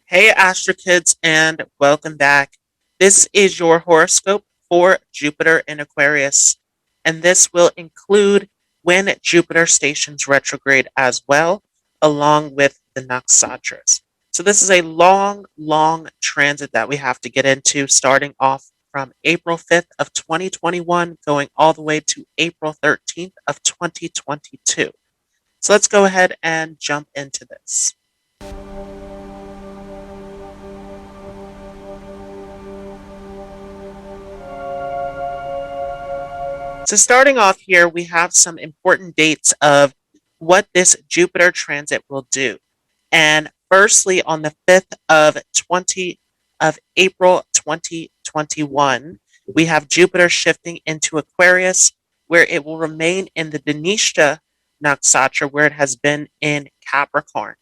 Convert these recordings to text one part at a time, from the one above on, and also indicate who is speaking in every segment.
Speaker 1: Hey, Astro Kids, and welcome back. This is your horoscope for Jupiter in Aquarius, and this will include when Jupiter stations retrograde as well, along with the Nakshatras. So, this is a long transit that we have to get into, starting off from April 5th of 2021, going all the way to April 13th of 2022. So, let's go ahead and jump into this. So starting off here, we have some important dates of what this Jupiter transit will do. And firstly, on the 5th of April 2021, we have Jupiter shifting into Aquarius, where it will remain in the Dhanishta nakshatra, where it has been in Capricorn.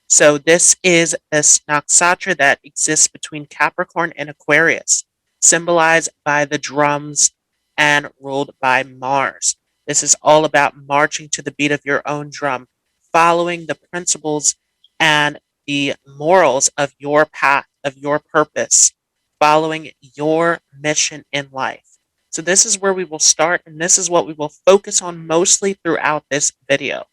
Speaker 1: So this is this nakshatra that exists between Capricorn and Aquarius, symbolized by the drums and ruled by Mars. This is all about marching to the beat of your own drum, following the principles and the morals of your path, of your purpose, following your mission in life. So, this is where we will start, and this is what we will focus on mostly throughout this video.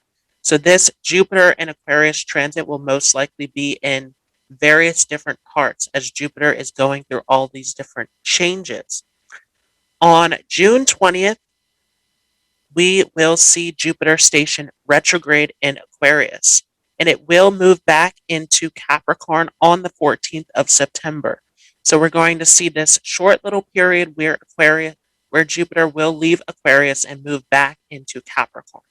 Speaker 1: So, this Jupiter and Aquarius transit will most likely be in various different parts as Jupiter is going through all these different changes. On June 20th, we will see Jupiter station retrograde in Aquarius, and it will move back into Capricorn on the 14th of September. So we're going to see this short little period where Jupiter will leave Aquarius and move back into Capricorn.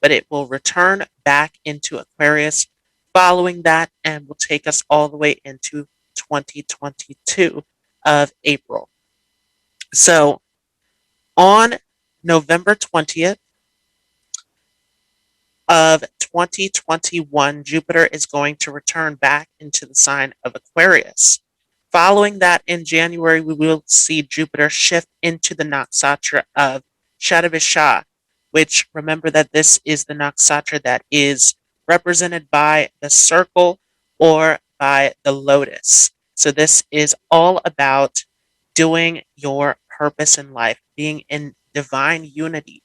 Speaker 1: But it will return back into Aquarius following that and will take us all the way into 2022 of April. So on November 20th of 2021, Jupiter is going to return back into the sign of Aquarius. Following that, in January, we will see Jupiter shift into the nakshatra of Shadavisha, which remember that this is the nakshatra that is represented by the circle or by the lotus. So this is all about doing your purpose in life, being in divine unity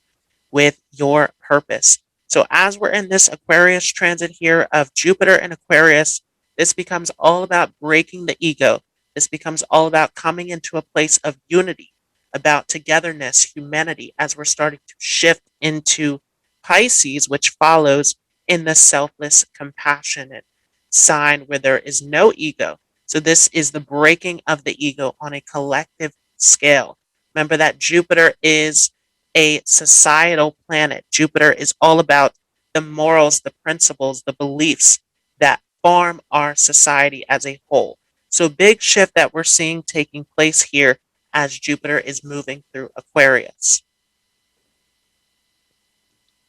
Speaker 1: with your purpose. So as we're in this Aquarius transit here of Jupiter and Aquarius, this becomes all about breaking the ego. This becomes all about coming into a place of unity, about togetherness, humanity, as we're starting to shift into Pisces, which follows in the selfless, compassionate sign where there is no ego. So this is the breaking of the ego on a collective scale. Remember that Jupiter is a societal planet. Jupiter is all about the morals, the principles, the beliefs that form our society as a whole. So, big shift that we're seeing taking place here as Jupiter is moving through Aquarius.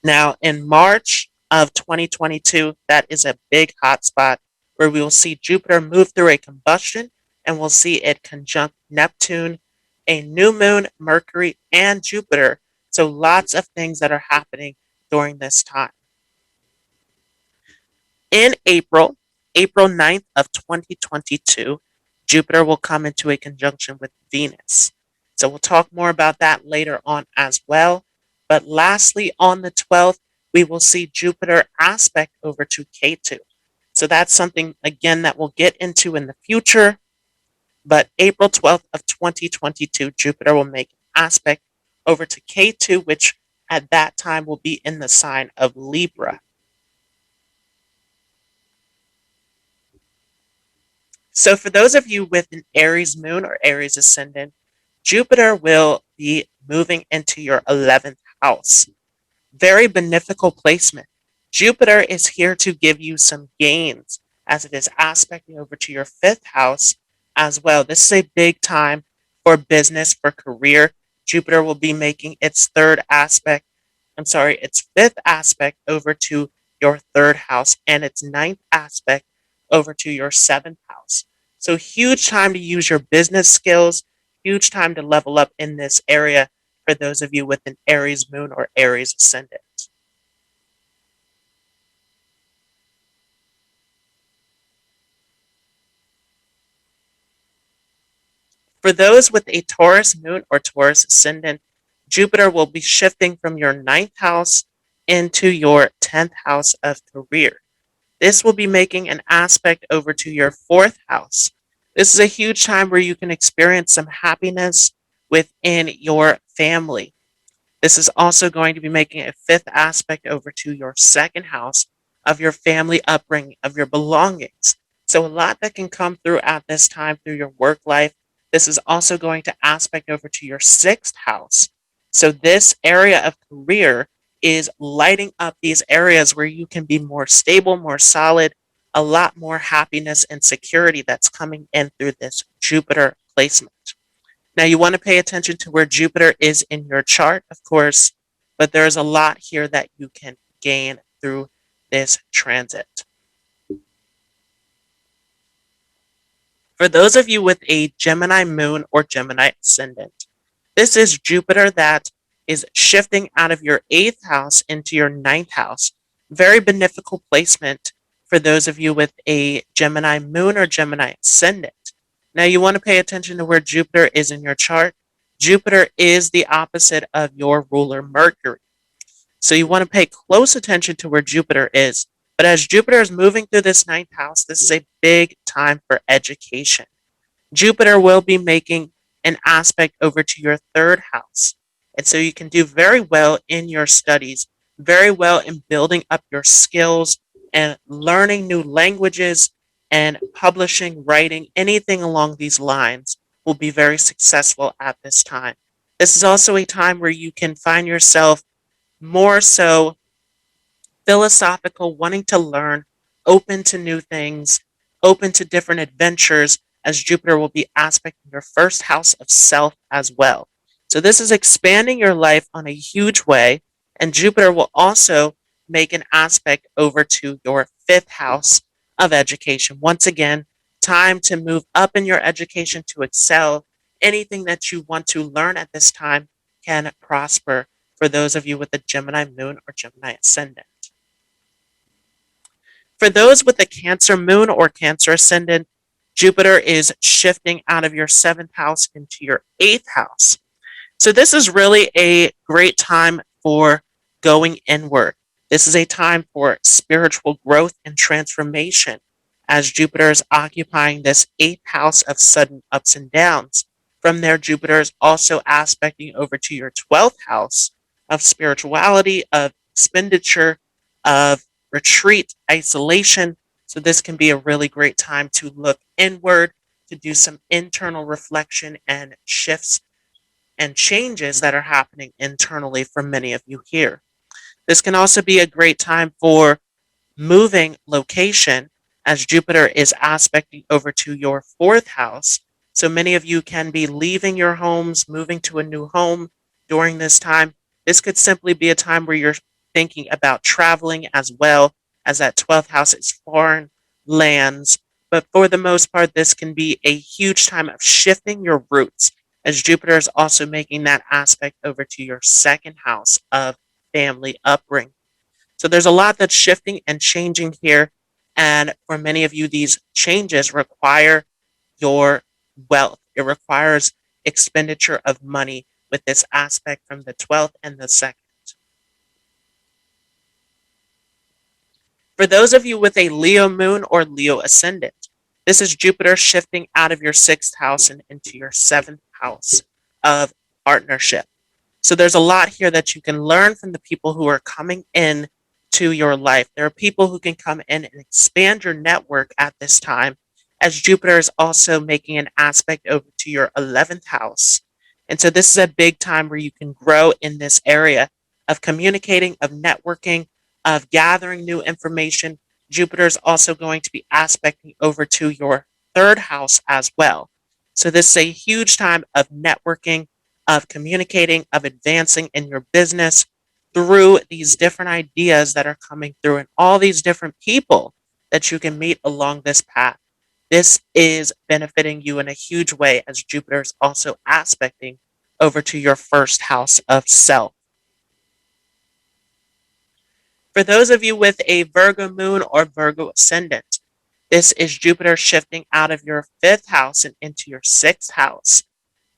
Speaker 1: Now, in March of 2022, that is a big hotspot where we will see Jupiter move through a combustion and we'll see it conjunct Neptune, a new moon, Mercury, and Jupiter. So, lots of things that are happening during this time. In April 9th of 2022, Jupiter will come into a conjunction with Venus. So we'll talk more about that later on as well. But lastly, on the 12th, we will see Jupiter aspect over to Ketu. So that's something, again, that we'll get into in the future. But April 12th of 2022, Jupiter will make an aspect over to Ketu, which at that time will be in the sign of Libra. So for those of you with an Aries moon or Aries ascendant, Jupiter will be moving into your 11th house. Very beneficial placement. Jupiter is here to give you some gains as it is aspecting over to your 5th house as well. This is a big time for business, for career. Jupiter will be making its its 5th aspect over to your 3rd house and its 9th aspect over to your 7th house. So huge time to use your business skills, huge time to level up in this area for those of you with an Aries moon or Aries ascendant. For those with a Taurus moon or Taurus ascendant, Jupiter will be shifting from your ninth house into your 10th house of career. This will be making an aspect over to your fourth house. This is a huge time where you can experience some happiness within your family. This is also going to be making a fifth aspect over to your second house of your family upbringing, of your belongings. So, a lot that can come through at this time through your work life. This is also going to aspect over to your sixth house. So, this area of career is lighting up these areas where you can be more stable, more solid, a lot more happiness and security that's coming in through this Jupiter placement. Now, you want to pay attention to where Jupiter is in your chart, of course, but there's a lot here that you can gain through this transit. For those of you with a Gemini moon or Gemini ascendant, this is Jupiter that is shifting out of your eighth house into your ninth house. Very beneficial placement for those of you with a Gemini moon or Gemini ascendant. Now, you want to pay attention to where Jupiter is in your chart. Jupiter is the opposite of your ruler Mercury. So you want to pay close attention to where Jupiter is. But as Jupiter is moving through this ninth house, this is a big time for education. Jupiter will be making an aspect over to your third house. And so you can do very well in your studies, very well in building up your skills and learning new languages and publishing, writing, anything along these lines will be very successful at this time. This is also a time where you can find yourself more so philosophical, wanting to learn, open to new things, open to different adventures, as Jupiter will be aspecting your first house of self as well. So this is expanding your life on a huge way, and Jupiter will also make an aspect over to your fifth house of education. Once again, time to move up in your education to excel. Anything that you want to learn at this time can prosper for those of you with a Gemini moon or Gemini ascendant. For those with a Cancer moon or Cancer ascendant, Jupiter is shifting out of your seventh house into your eighth house. So this is really a great time for going inward. This is a time for spiritual growth and transformation as Jupiter is occupying this eighth house of sudden ups and downs. From there, Jupiter is also aspecting over to your 12th house of spirituality, of expenditure, of retreat, isolation. So this can be a really great time to look inward, to do some internal reflection and shifts and changes that are happening internally for many of you here. This can also be a great time for moving location as Jupiter is aspecting over to your fourth house. So many of you can be leaving your homes, moving to a new home during this time. This could simply be a time where you're thinking about traveling as well, as that 12th house is foreign lands. But for the most part, this can be a huge time of shifting your roots, as Jupiter is also making that aspect over to your second house of family upbringing. So there's a lot that's shifting and changing here. And for many of you, these changes require your wealth. It requires expenditure of money with this aspect from the 12th and the 2nd. For those of you with a Leo moon or Leo ascendant, this is Jupiter shifting out of your 6th house and into your 7th house of partnership. So there's a lot here that you can learn from the people who are coming in to your life. There are people who can come in and expand your network at this time, as Jupiter is also making an aspect over to your 11th house. And so this is a big time where you can grow in this area of communicating, of networking, of gathering new information. Jupiter is also going to be aspecting over to your 3rd house as well. So this is a huge time of networking, of communicating, of advancing in your business through these different ideas that are coming through and all these different people that you can meet along this path. This is benefiting you in a huge way, as Jupiter is also aspecting over to your 1st house of self. For those of you with a Virgo moon or Virgo ascendant, this is Jupiter shifting out of your 5th house and into your 6th house.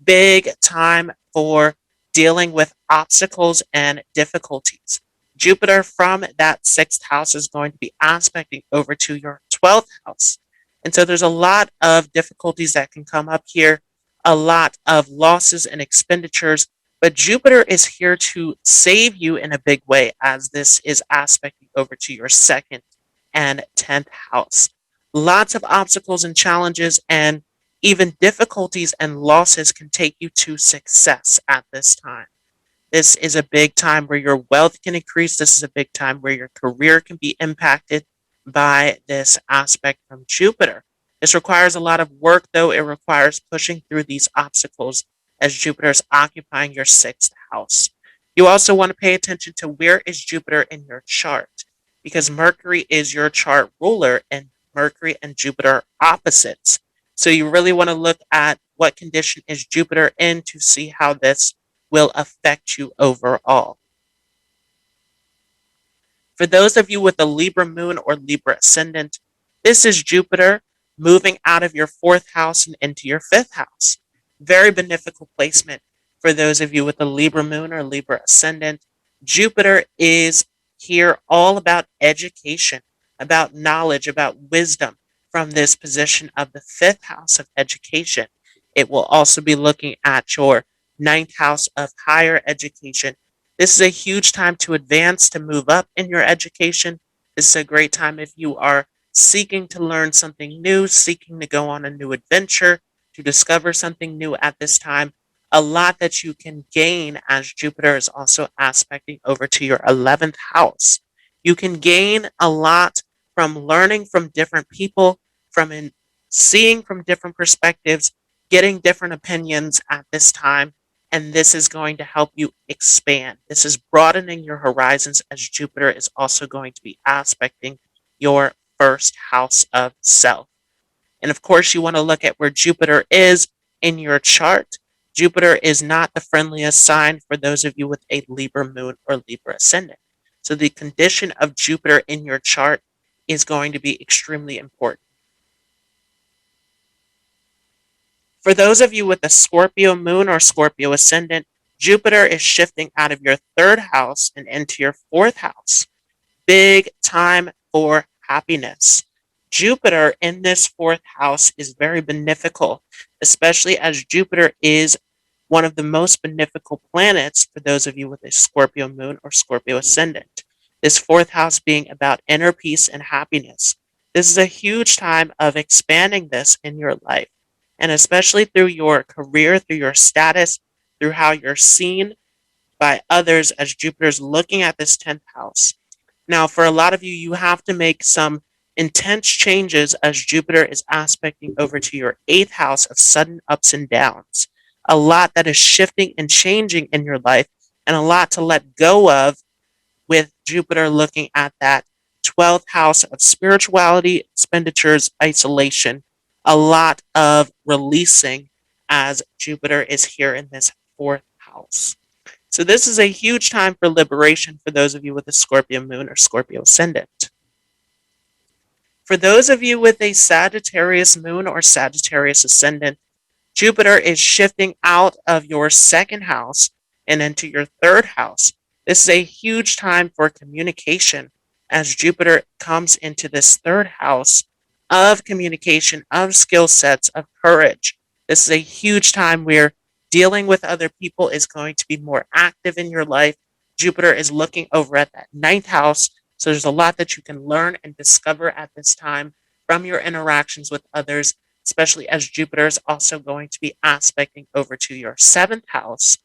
Speaker 1: Big time for dealing with obstacles and difficulties. Jupiter from that sixth house is going to be aspecting over to your 12th house. And so there's a lot of difficulties that can come up here, a lot of losses and expenditures, but Jupiter is here to save you in a big way as this is aspecting over to your second and 10th house. Lots of obstacles and challenges and even difficulties and losses can take you to success at this time. This is a big time where your wealth can increase. This is a big time where your career can be impacted by this aspect from Jupiter. This requires a lot of work, though. It requires pushing through these obstacles as Jupiter is occupying your sixth house. You also want to pay attention to where is Jupiter in your chart because Mercury is your chart ruler and Mercury and Jupiter are opposites. So you really want to look at what condition is Jupiter in to see how this will affect you overall. For those of you with a Libra moon or Libra ascendant, this is Jupiter moving out of your fourth house and into your fifth house. Very beneficial placement for those of you with a Libra moon or Libra ascendant. Jupiter is here all about education, about knowledge, about wisdom from this position of the fifth house of education. It will also be looking at your ninth house of higher education. This is a huge time to advance, to move up in your education. This is a great time if you are seeking to learn something new, seeking to go on a new adventure, to discover something new at this time. A lot that you can gain as Jupiter is also aspecting over to your 11th house. You can gain a lot from learning from different people, from seeing from different perspectives, getting different opinions at this time, and this is going to help you expand. This is broadening your horizons as Jupiter is also going to be aspecting your first house of self. And of course, you want to look at where Jupiter is in your chart. Jupiter is not the friendliest sign for those of you with a Libra moon or Libra ascendant. So the condition of Jupiter in your chart is going to be extremely important. For those of you with a Scorpio moon or Scorpio ascendant, Jupiter is shifting out of your third house and into your fourth house. Big time for happiness. Jupiter in this fourth house is very beneficial, especially as Jupiter is one of the most beneficial planets for those of you with a Scorpio moon or Scorpio ascendant. This fourth house being about inner peace and happiness. This is a huge time of expanding this in your life, and especially through your career, through your status, through how you're seen by others as Jupiter's looking at this 10th house. Now, for a lot of you, you have to make some intense changes as Jupiter is aspecting over to your 8th house of sudden ups and downs. A lot that is shifting and changing in your life, and a lot to let go of with Jupiter looking at that 12th house of spirituality, expenditures, isolation. A lot of releasing as Jupiter is here in this 4th house. So this is a huge time for liberation for those of you with a Scorpio moon or Scorpio ascendant. For those of you with a Sagittarius moon or Sagittarius ascendant, Jupiter is shifting out of your second house and into your third house. This is a huge time for communication as Jupiter comes into this third house of communication, of skill sets, of courage. This is a huge time where dealing with other people is going to be more active in your life. Jupiter is looking over at that ninth house. So there's a lot that you can learn and discover at this time from your interactions with others, especially as Jupiter is also going to be aspecting over to your 7th house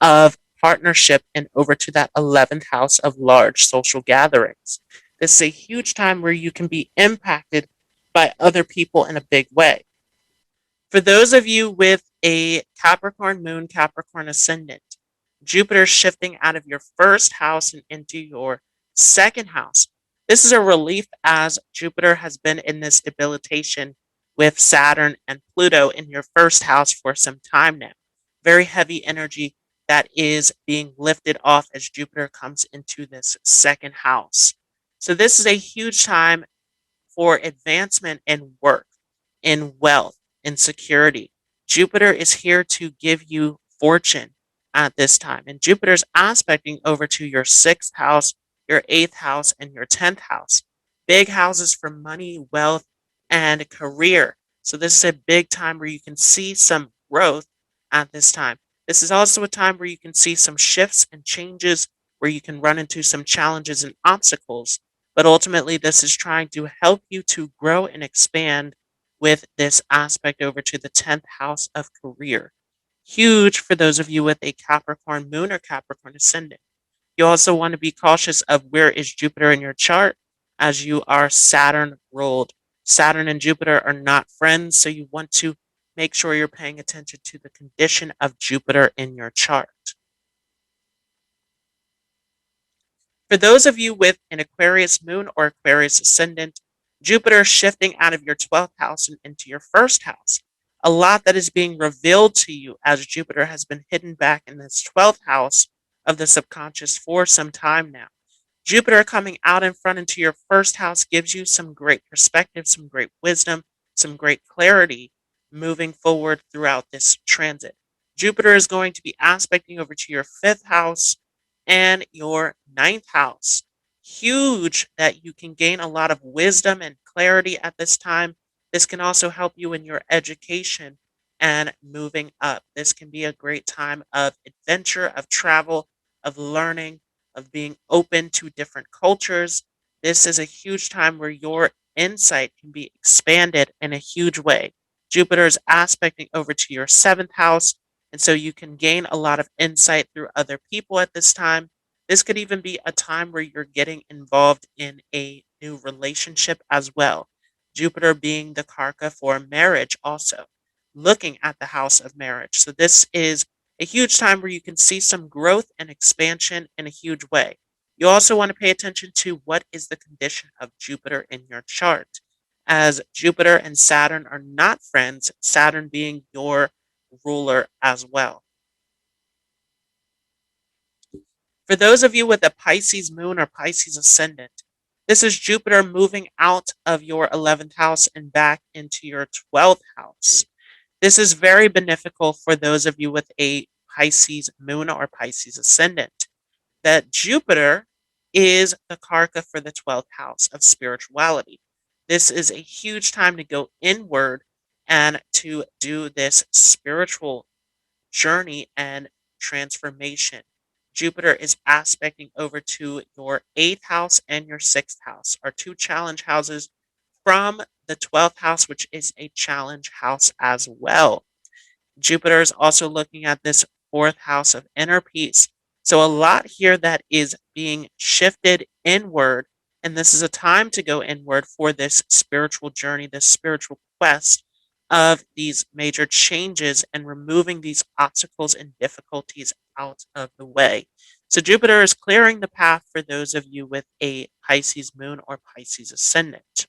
Speaker 1: of partnership and over to that 11th house of large social gatherings. This is a huge time where you can be impacted by other people in a big way. For those of you with a Capricorn moon, Capricorn ascendant, Jupiter shifting out of your first house and into your second house. This is a relief as Jupiter has been in this debilitation with Saturn and Pluto in your first house for some time now. Very heavy energy that is being lifted off as Jupiter comes into this second house. So this is a huge time for advancement in work, in wealth, in security. Jupiter is here to give you fortune at this time. And Jupiter's aspecting over to your sixth house, your eighth house, and your 10th house. Big houses for money, wealth, and career. So this is a big time where you can see some growth at this time. This is also a time where you can see some shifts and changes, where you can run into some challenges and obstacles. But ultimately, this is trying to help you to grow and expand with this aspect over to the 10th house of career. Huge for those of you with a Capricorn moon or Capricorn ascendant. You also want to be cautious of where is Jupiter in your chart, as you are Saturn ruled. Saturn and Jupiter are not friends, so you want to make sure you're paying attention to the condition of Jupiter in your chart. For those of you with an Aquarius moon or Aquarius ascendant, Jupiter is shifting out of your 12th house and into your first house. A lot that is being revealed to you, as Jupiter has been hidden back in this 12th house of the subconscious for some time now. Jupiter coming out in front into your first house gives you some great perspective, some great wisdom, some great clarity moving forward throughout this transit. Jupiter is going to be aspecting over to your fifth house and your ninth house. Huge that you can gain a lot of wisdom and clarity at this time. This can also help you in your education and moving up. This can be a great time of adventure, of travel, of learning, of being open to different cultures. This is a huge time where your insight can be expanded in a huge way. Jupiter is aspecting over to your seventh house, and so you can gain a lot of insight through other people at this time. This could even be a time where you're getting involved in a new relationship as well. Jupiter being the karka for marriage, also looking at the house of marriage. So, this is a huge time where you can see some growth and expansion in a huge way. You also want to pay attention to what is the condition of Jupiter in your chart, as Jupiter and Saturn are not friends, Saturn being your ruler as well. For those of you with a Pisces moon or Pisces ascendant, this is Jupiter moving out of your 11th house and back into your 12th house. This is very beneficial for those of you with a Pisces moon or Pisces ascendant, that Jupiter is the karka for the 12th house of spirituality. This is a huge time to go inward and to do this spiritual journey and transformation. Jupiter is aspecting over to your 8th house and your 6th house, are two challenge houses from the 12th house, which is a challenge house as well. Jupiter is also looking at this 4th house of inner peace. So, a lot here that is being shifted inward. And this is a time to go inward for this spiritual journey, this spiritual quest of these major changes and removing these obstacles and difficulties out of the way. So, Jupiter is clearing the path for those of you with a Pisces moon or Pisces ascendant.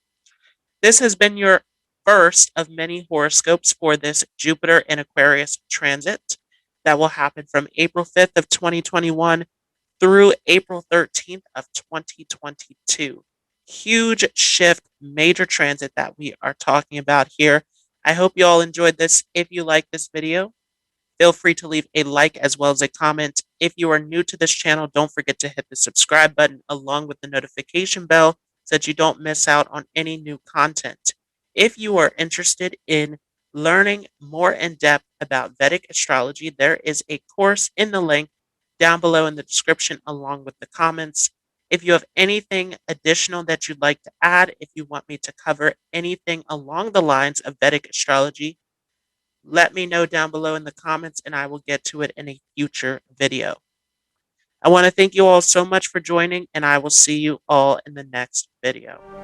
Speaker 1: This has been your first of many horoscopes for this Jupiter in Aquarius transit that will happen from April 5th of 2021 through April 13th of 2022. Huge shift, major transit that we are talking about here. I hope you all enjoyed this. If you like this video, feel free to leave a like as well as a comment. If you are new to this channel, don't forget to hit the subscribe button along with the notification bell so that you don't miss out on any new content. If you are interested in learning more in depth about Vedic astrology, there is a course in the link down below in the description along with the comments. If you have anything additional that you'd like to add, if you want me to cover anything along the lines of Vedic astrology, let me know down below in the comments and I will get to it in a future video. I want to thank you all so much for joining, and I will see you all in the next video.